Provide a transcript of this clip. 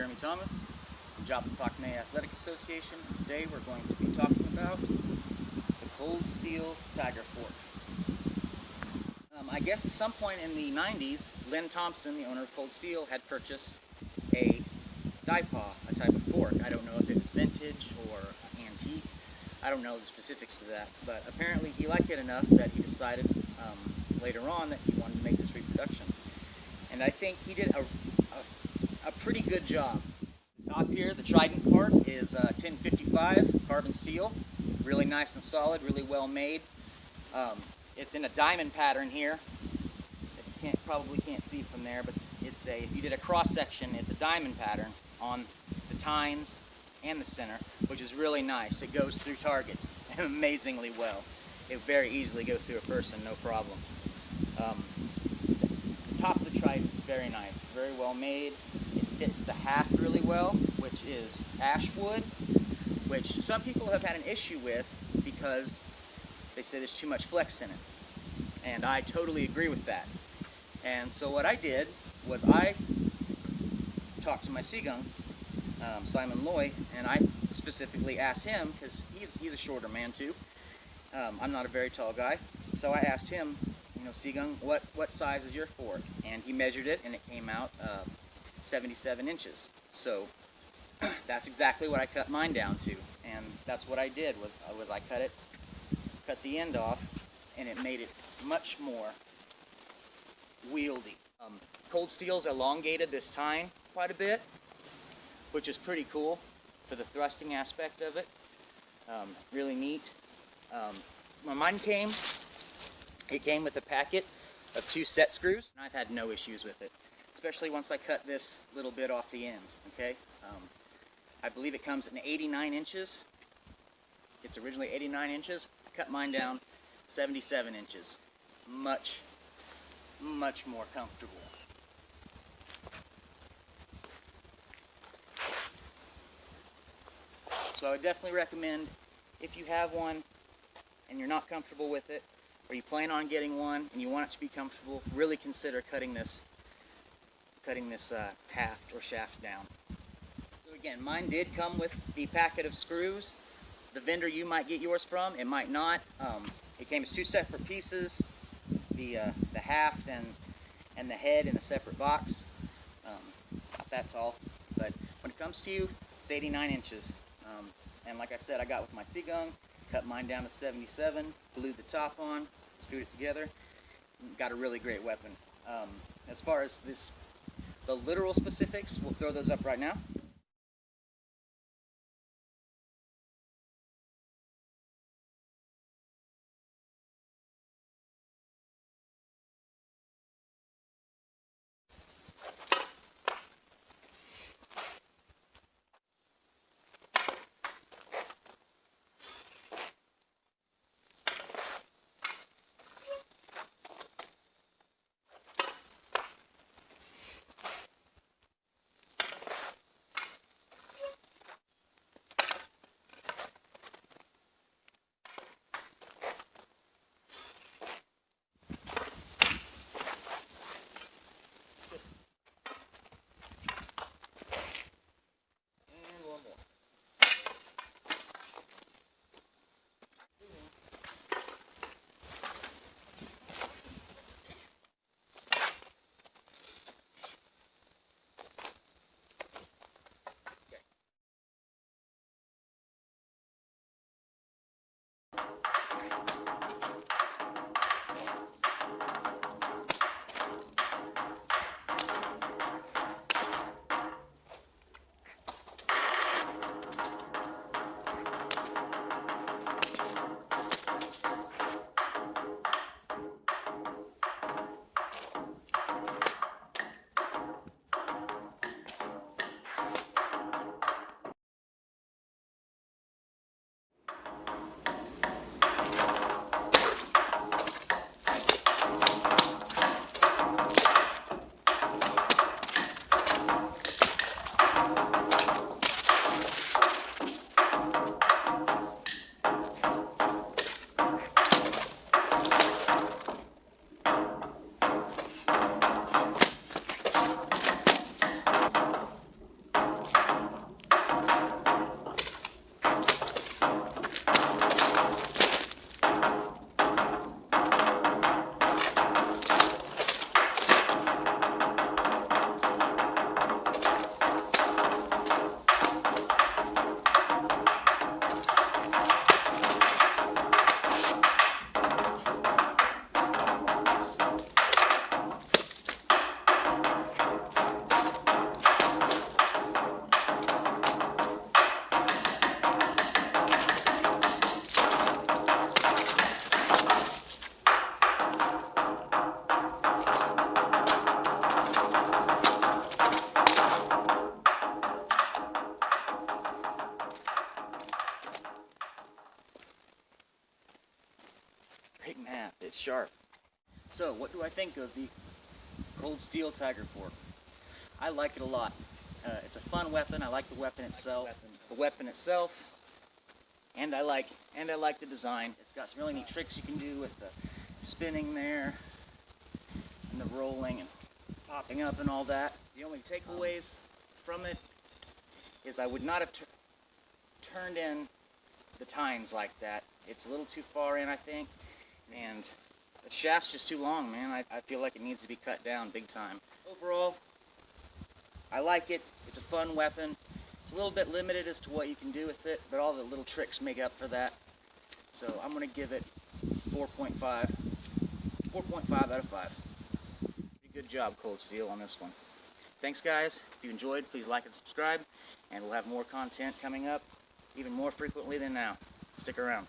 Jeremy Thomas from JPMAA Pak Mei Athletic Association. Today we're going to be talking about the Cold Steel Tiger Fork. I guess at some point in the 90s, Len Thompson, the owner of Cold Steel, had purchased a DiePaA, a type of fork. I don't know if it was vintage or antique. I don't know the specifics of that, but apparently he liked it enough that he decided later on that he wanted to make this reproduction. And I think he did a pretty good job. Top here, the Trident part is 1055 carbon steel, really nice and solid, really well made. It's in a diamond pattern here. You probably can't see from there, but it's if you did a cross section, it's a diamond pattern on the tines and the center, which is really nice. It goes through targets amazingly well. It very easily goes through a person, no problem. The top of the Trident is very nice, very well made. It fits the haft really well, which is ash wood, which some people have had an issue with because they say there's too much flex in it. And I totally agree with that. And so what I did was I talked to my Seagung, Simon Loy, and I specifically asked him, because he's a shorter man too. I'm not a very tall guy. So I asked him, Seagung, what size is your fork? And he measured it, and it came out 77 inches. So that's exactly what I cut mine down to. And that's what I did, was I cut the end off, and it made it much more wieldy. Cold Steel's elongated this tine quite a bit, which is pretty cool for the thrusting aspect of it. Really neat. When mine came, it came with a packet of 2 set screws, and I've had no issues with it, especially once I cut this little bit off the end. Okay, I believe it comes in 89 inches. It's originally 89 inches. I cut mine down 77 inches. Much more comfortable. So I would definitely recommend, if you have one and you're not comfortable with it, or you plan on getting one and you want it to be comfortable, really consider cutting this haft or shaft down. So again, mine did come with the packet of screws. The vendor you might get yours from, it might not. It came as 2 separate pieces, the haft and the head in a separate box. Not that tall, but when it comes to you, it's 89 inches. And like I said, I got with my Seagung, cut mine down to 77, glued the top on, screwed it together, got a really great weapon. As far as the literal specifics, we'll throw those up right now. straight in half. It's sharp. So, what do I think of the cold steel Tiger fork? I like it a lot. It's a fun weapon. I like the weapon itself. And I like the design. It's got some really neat tricks you can do with the spinning there and the rolling and popping up and all that. The only takeaways from it is I would not have turned in the tines like that. It's a little too far in, I think, and the shaft's just too long, man. I feel like it needs to be cut down big time. Overall, I like it. It's a fun weapon. It's a little bit limited as to what you can do with it, but all the little tricks make up for that. So I'm going to give it 4.5. 4.5 out of 5. Pretty good job, Cold Steel, on this one. Thanks, guys. If you enjoyed, please like and subscribe, and we'll have more content coming up, even more frequently than now. Stick around.